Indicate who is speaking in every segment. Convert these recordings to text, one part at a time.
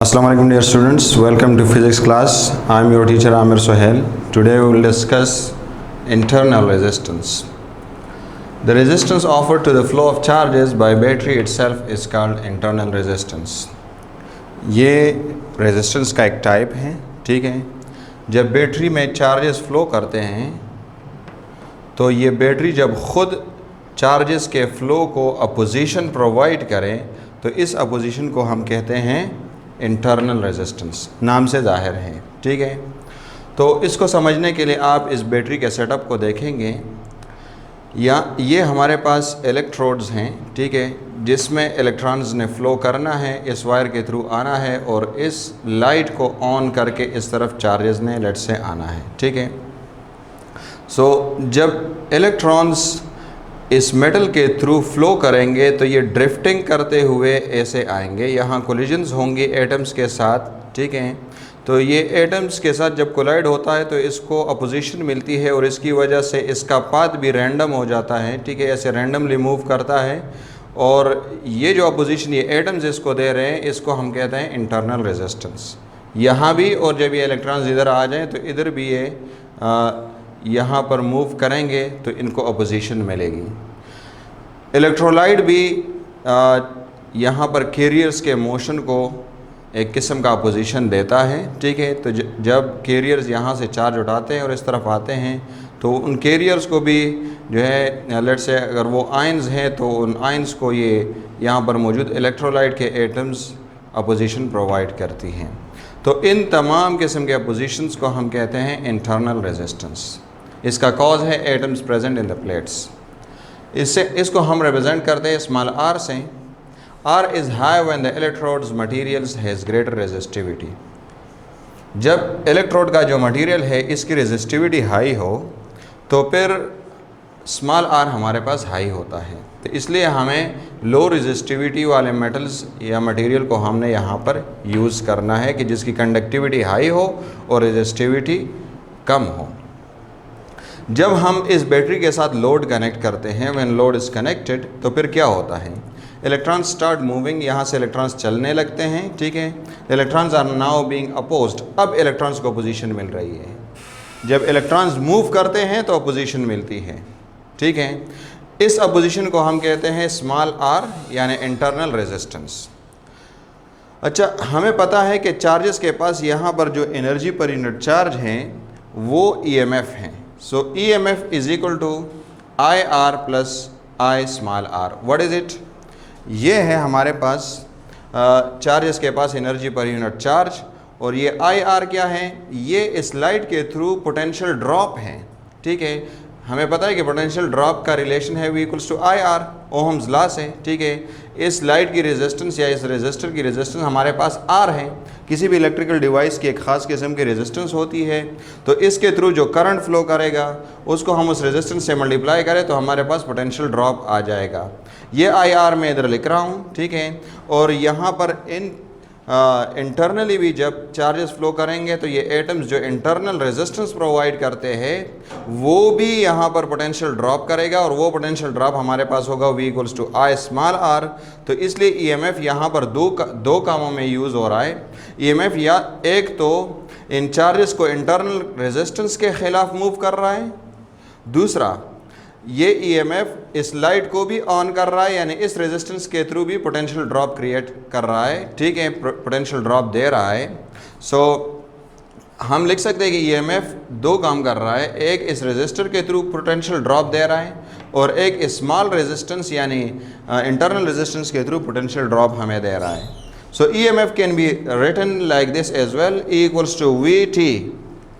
Speaker 1: Assalamu alaikum dear students, welcome to physics class. I am your teacher Amir Sohail. Today we will discuss internal resistance. The resistance offered to the flow of charges by battery itself is called internal resistance. ये resistance का एक type है, ठीक है। जब battery में charges flow करते हैं तो ये बैटरी जब खुद चार्जेस के फ्लो को अपोजिशन प्रोवाइड करें तो इस अपोजिशन को हम कहते हैं इंटरनल रेजिस्टेंस, नाम से ज़ाहिर है, ठीक है। तो इसको समझने के लिए आप इस बैटरी के सेटअप को देखेंगे। या ये हमारे पास इलेक्ट्रोड्स हैं, ठीक है, जिसमें इलेक्ट्रॉन्स ने फ़्लो करना है, इस वायर के थ्रू आना है और इस लाइट को ऑन करके इस तरफ चार्जेस ने लेट से आना है, ठीक है। सो जब इलेक्ट्रॉन्स इस मेटल के थ्रू फ्लो करेंगे तो ये ड्रिफ्टिंग करते हुए ऐसे आएंगे, यहाँ कोलिजन्स होंगे एटम्स के साथ, ठीक है। तो ये एटम्स के साथ जब कोलाइड होता है तो इसको अपोजिशन मिलती है और इसकी वजह से इसका पाथ भी रैंडम हो जाता है, ठीक है, ऐसे रैंडमली मूव करता है। और ये जो अपोजिशन ये एटम्स इसको दे रहे हैं इसको हम कहते हैं इंटरनल रेजिस्टेंस। यहाँ भी, और जब ये इलेक्ट्रॉन्स इधर आ जाएँ तो इधर भी ये यहाँ पर मूव करेंगे तो इनको अपोजिशन मिलेगी। इलेक्ट्रोलाइट भी यहाँ पर कैरियर्स के मोशन को एक किस्म का अपोजिशन देता है, ठीक है। तो जब कैरियर्स यहाँ से चार्ज उठाते हैं और इस तरफ आते हैं तो उन कैरियर्स को भी जो है लेट से अगर वो आयंस हैं तो उन आयंस को ये यहाँ पर मौजूद इलेक्ट्रोलाइट के एटम्स अपोजिशन प्रोवाइड करती हैं। तो इन तमाम किस्म के अपोजिशंस को हम कहते हैं इंटरनल रेजिस्टेंस। इसका कॉज है atoms present in the plates. इसको हम रिप्रेजेंट करते हैं स्मॉल आर से। R is high when the electrodes materials has greater resistivity. जब इलेक्ट्रोड का जो मटीरियल है इसकी रेजिस्टिविटी हाई हो तो फिर स्मॉल आर हमारे पास हाई होता है। तो इसलिए हमें लो रेजिस्टिविटी वाले मेटल्स या मटेरियल को हमने यहाँ पर यूज़ करना है कि जिसकी कंडक्टिविटी हाई हो और रेजिस्टिविटी कम हो। जब हम इस बैटरी के साथ लोड कनेक्ट करते हैं, व्हेन लोड इज़ कनेक्टेड, तो फिर क्या होता है, इलेक्ट्रॉन्स स्टार्ट मूविंग, यहाँ से इलेक्ट्रॉन्स चलने लगते हैं, ठीक है। Electrons are now being opposed, अब इलेक्ट्रॉन्स को अपोजिशन मिल रही है। जब इलेक्ट्रॉन्स मूव करते हैं तो अपोजिशन मिलती है, ठीक है। इस अपोजिशन को हम कहते हैं स्मॉल आर यानी इंटरनल रेजिस्टेंस। अच्छा, हमें पता है कि चार्जेस के पास यहाँ पर जो एनर्जी पर यूनिट चार्ज हैं वो EMF हैं। So EMF is equal to IR plus I small r. What is it? ये है हमारे पास चार्जेस के पास एनर्जी पर यूनिट चार्ज, और ये IR क्या है, ये इस लाइट के थ्रू पोटेंशियल ड्रॉप है, ठीक है। हमें पता है कि पोटेंशियल ड्रॉप का रिलेशन है V equals to IR, Ohm's law से, ठीक है। इस लाइट की रेजिस्टेंस या इस रेजिस्टर की रेजिस्टेंस हमारे पास R है। किसी भी इलेक्ट्रिकल डिवाइस की एक ख़ास किस्म की रेजिस्टेंस होती है, तो इसके थ्रू जो करंट फ्लो करेगा उसको हम उस रेजिस्टेंस से मल्टीप्लाई करें तो हमारे पास पोटेंशियल ड्रॉप आ जाएगा। ये IR मैं इधर लिख रहा हूँ, ठीक है। और यहाँ पर इंटरनली भी जब चार्जेस फ्लो करेंगे तो ये एटम्स जो इंटरनल रेजिस्टेंस प्रोवाइड करते हैं वो भी यहाँ पर पोटेंशियल ड्रॉप करेगा, और वो पोटेंशियल ड्रॉप हमारे पास होगा V equals to I small r। तो इसलिए EMF यहाँ पर दो कामों में यूज़ हो रहा है। EMF या एक तो इन चार्जेस को इंटरनल रेजिस्टेंस के ख़िलाफ़ मूव कर रहा है, दूसरा ये EMF इस लाइट को भी ऑन कर रहा है, यानी इस रेजिस्टेंस के थ्रू भी पोटेंशियल ड्रॉप क्रिएट कर रहा है, ठीक है, पोटेंशियल ड्रॉप दे रहा है। सो हम लिख सकते हैं कि EMF दो काम कर रहा है, एक इस रेजिस्टर के थ्रू पोटेंशियल ड्रॉप दे रहा है और एक स्मॉल रेजिस्टेंस यानी इंटरनल रेजिस्टेंस के थ्रू पोटेंशियल ड्रॉप हमें दे रहा है। So EMF can be written like this as well, E equals to VT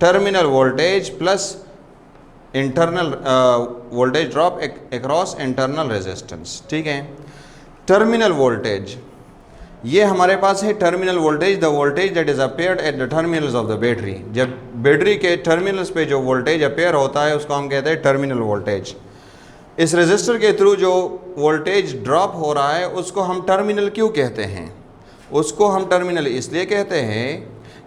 Speaker 1: terminal voltage plus internal voltage drop across internal resistance, ठीक है। टर्मिनल वोल्टेज ये हमारे पास है terminal voltage, the voltage that is appeared at the terminals of the battery. जब battery के terminals पे जो वोल्टेज अपेयर होता है उसको हम कहते हैं टर्मिनल वोल्टेज। इस रेजिस्टर के थ्रू जो वोल्टेज ड्रॉप हो रहा है उसको हम टर्मिनल क्यों कहते हैं, उसको हम टर्मिनल इसलिए कहते हैं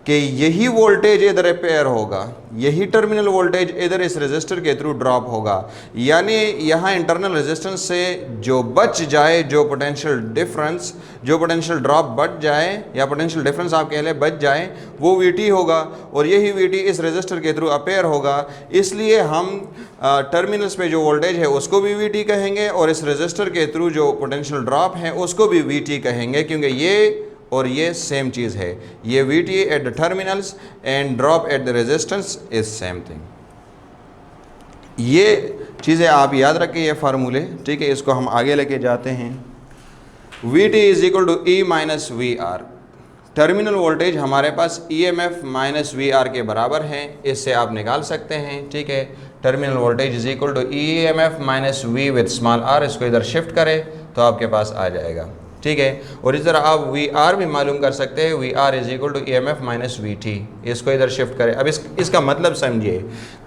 Speaker 1: कि यही वोल्टेज इधर अपेयर होगा, यही टर्मिनल वोल्टेज इधर इस रेजिस्टर के थ्रू ड्रॉप होगा, यानी यहाँ इंटरनल रेजिस्टेंस से जो बच जाए, जो पोटेंशियल डिफरेंस, जो पोटेंशियल ड्रॉप बच जाए या पोटेंशियल डिफरेंस आप कह लें बच जाए, वो VT होगा और यही VT इस रेजिस्टर के थ्रू अपेयर होगा। इसलिए हम टर्मिनल्स पे जो वोल्टेज है उसको भी VT कहेंगे और इस रेजिस्टर के थ्रू जो पोटेंशियल ड्रॉप है उसको भी VT कहेंगे, क्योंकि ये और ये सेम चीज़ है। ये VT eight the terminals and drop at the resistance is same thing. ये चीज़ें आप याद रखें, ये फार्मूले, ठीक है। इसको हम आगे लेके जाते हैं। VT is equal to E minus VR। Terminal voltage हमारे पास EMF माइनस VR के बराबर है, इससे आप निकाल सकते हैं, ठीक है। Terminal voltage is equal to EMF minus V with small r। इसको इधर शिफ्ट करें तो आपके पास आ जाएगा, ठीक है। और इस तरह आप VR भी मालूम कर सकते हैं, VR is equal to EMF minus VT। इसको इधर शिफ्ट करें। अब इसका मतलब समझिए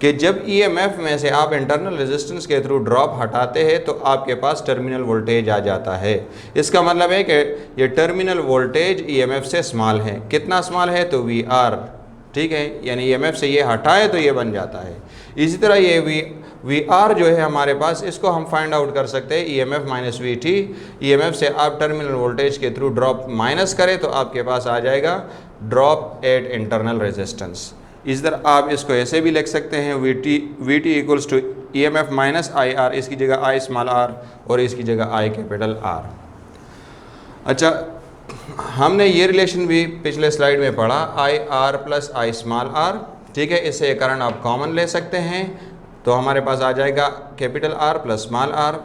Speaker 1: कि जब EMF में से आप इंटरनल रेजिस्टेंस के थ्रू ड्रॉप हटाते हैं तो आपके पास टर्मिनल वोल्टेज आ जाता है। इसका मतलब है कि ये टर्मिनल वोल्टेज EMF से स्मॉल है। कितना स्मॉल है? तो VR, ठीक है। यानी EMF से ये हटाए तो ये बन जाता है। इसी तरह ये VR जो है हमारे पास, इसको हम फाइंड आउट कर सकते हैं EMF माइनस VT। EMF से आप टर्मिनल वोल्टेज के थ्रू ड्रॉप माइनस करें तो आपके पास आ जाएगा ड्रॉप एट इंटरनल रेजिस्टेंस। इस तरह आप इसको ऐसे भी लिख सकते हैं, VT equals to EMF minus IR। इसकी जगह I स्मॉल r और इसकी जगह I कैपिटल R। अच्छा, हमने ये रिलेशन भी पिछले स्लाइड में पढ़ा, IR plus I small r, ठीक है। इससे करंट आप कॉमन ले सकते हैं तो हमारे पास आ जाएगा capital R plus small r।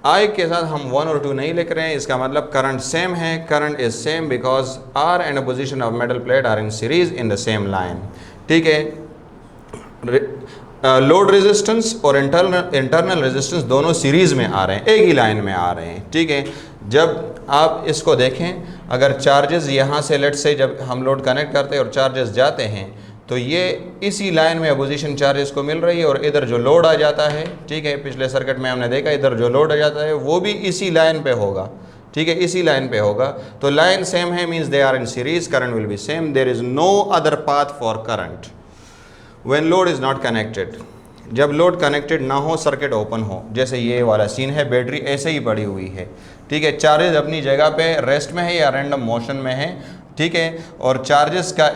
Speaker 1: I के साथ हम 1 और 2 नहीं लिख रहे हैं, इसका मतलब करंट सेम है। Current is same because R and position of metal plate are in series in the same line, ठीक है। लोड रेजिस्टेंस और इंटरनल रेजिस्टेंस दोनों सीरीज में आ रहे हैं, एक ही लाइन में आ रहे हैं, ठीक है। जब आप इसको देखें, अगर चार्जेस यहाँ से लेट से जब हम लोड कनेक्ट करते हैं और चार्जेस जाते हैं तो ये इसी लाइन में अपोजिशन चार्जेस को मिल रही है और इधर जो लोड आ जाता है, ठीक है, पिछले सर्किट में हमने देखा इधर जो लोड आ जाता है वो भी इसी लाइन पे होगा, ठीक है, इसी लाइन पे होगा। तो लाइन सेम है means they are in series, current will be same, there is no other path for current when load is not connected. जब लोड कनेक्टेड ना हो, सर्किट ओपन हो, जैसे ये वाला सीन है, बैटरी ऐसे ही पड़ी हुई है, ठीक है। चार्जेस अपनी जगह पे रेस्ट में है या रैंडम मोशन में है, ठीक है। और चार्जेस का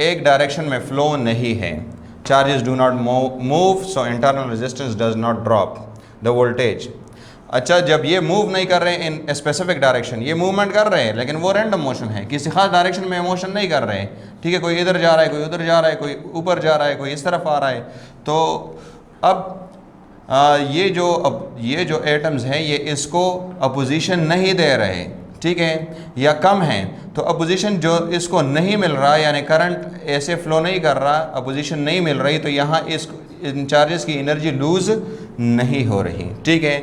Speaker 1: एक डायरेक्शन में फ्लो नहीं है। Charges do not move, so internal resistance does not drop the voltage. अच्छा, जब ये मूव नहीं कर रहे हैं इन स्पेसिफिक डायरेक्शन, ये मूवमेंट कर रहे हैं लेकिन वो रैंडम मोशन है, किसी खास डायरेक्शन में मोशन नहीं कर रहे हैं, ठीक है। कोई इधर जा रहा है, कोई उधर जा रहा है, कोई ऊपर जा रहा है, कोई इस तरफ आ रहा है। तो अब ये जो एटम्स हैं ये इसको अपोजिशन नहीं दे रहे, ठीक है, या कम है। तो अपोजिशन जो इसको नहीं मिल रहा, यानी करंट ऐसे फ्लो नहीं कर रहा, अपोजिशन नहीं मिल रही, तो यहाँ इन चार्जेस की एनर्जी लूज़ नहीं हो रही, ठीक है।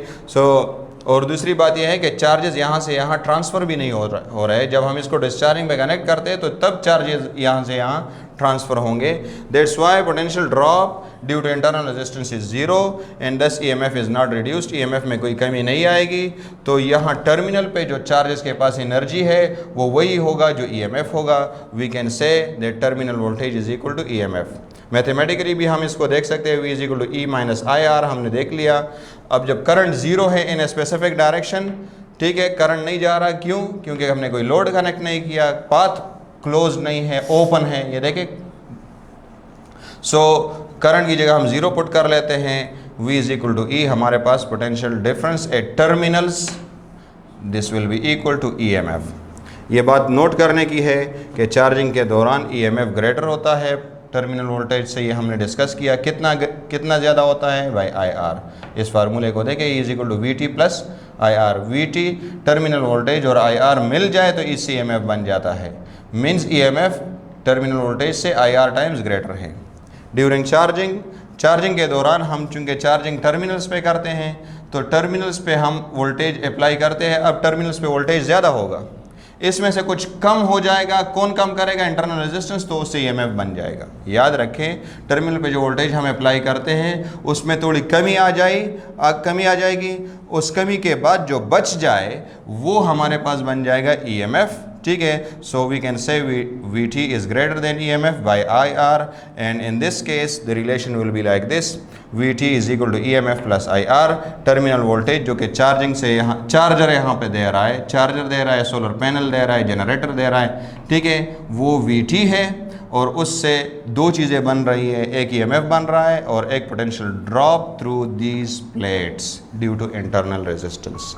Speaker 1: और दूसरी बात यह है कि चार्जेस यहाँ से यहाँ ट्रांसफ़र भी नहीं हो रहा है। जब हम इसको डिस्चार्जिंग में कनेक्ट करते हैं तो तब चार्जेस यहाँ से यहाँ ट्रांसफ़र होंगे। That's why potential drop due to internal resistance is 0 and this EMF is not reduced. EMF में कोई कमी नहीं आएगी। तो यहाँ टर्मिनल पे जो चार्जेस के पास एनर्जी है वो वही होगा जो EMF होगा। We can say that terminal voltage is equal to EMF। Mathematically भी हम इसको देख सकते हैं, V is equal to E minus IR, हमने देख लिया। अब जब करंट 0 है इन स्पेसिफिक डायरेक्शन, ठीक है, करंट नहीं जा रहा, क्यों? क्योंकि हमने कोई लोड कनेक्ट नहीं किया, पाथ क्लोज नहीं है, ओपन है, ये देखें। सो करंट की जगह हम 0 पुट कर लेते हैं। V is equal to E, हमारे पास potential difference at terminals, this will be equal to EMF। ये बात नोट करने की है कि चार्जिंग के दौरान EMF ग्रेटर होता है टर्मिनल वोल्टेज से। ये हमने डिस्कस किया, कितना ज़्यादा होता है बाय IR। इस फार्मूले को देखें, E is equal to VT plus IR। VT terminal voltage और IR मिल जाए तो इससे EMF बन जाता है, मीन्स EMF टर्मिनल वोल्टेज से IR टाइम्स ग्रेटर है। ड्यूरिंग चार्जिंग के दौरान हम चूँकि चार्जिंग टर्मिनल्स पे करते हैं तो टर्मिनल्स पे हम वोल्टेज अप्लाई करते हैं। अब टर्मिनल्स पे वोल्टेज ज़्यादा होगा, इसमें से कुछ कम हो जाएगा। कौन कम करेगा? इंटरनल रेजिस्टेंस, तो उससे EMF बन जाएगा। याद रखें, टर्मिनल पे जो वोल्टेज हम अप्लाई करते हैं उसमें थोड़ी कमी आ जाएगी उस कमी के बाद जो बच जाए वो हमारे पास बन जाएगा EMF, ठीक है. So we can say VT is greater than EMF by IR, and in this case the relation will be like this, VT is equal to EMF plus IR. Terminal voltage जो कि charging से यहाँ charger यहाँ पे दे रहा है, charger दे रहा है, सोलर पैनल दे रहा है, जनरेटर दे रहा है, ठीक है, वो VT है, और उससे दो चीज़ें बन रही है, एक EMF बन रहा है और एक potential drop through these plates due to internal resistance.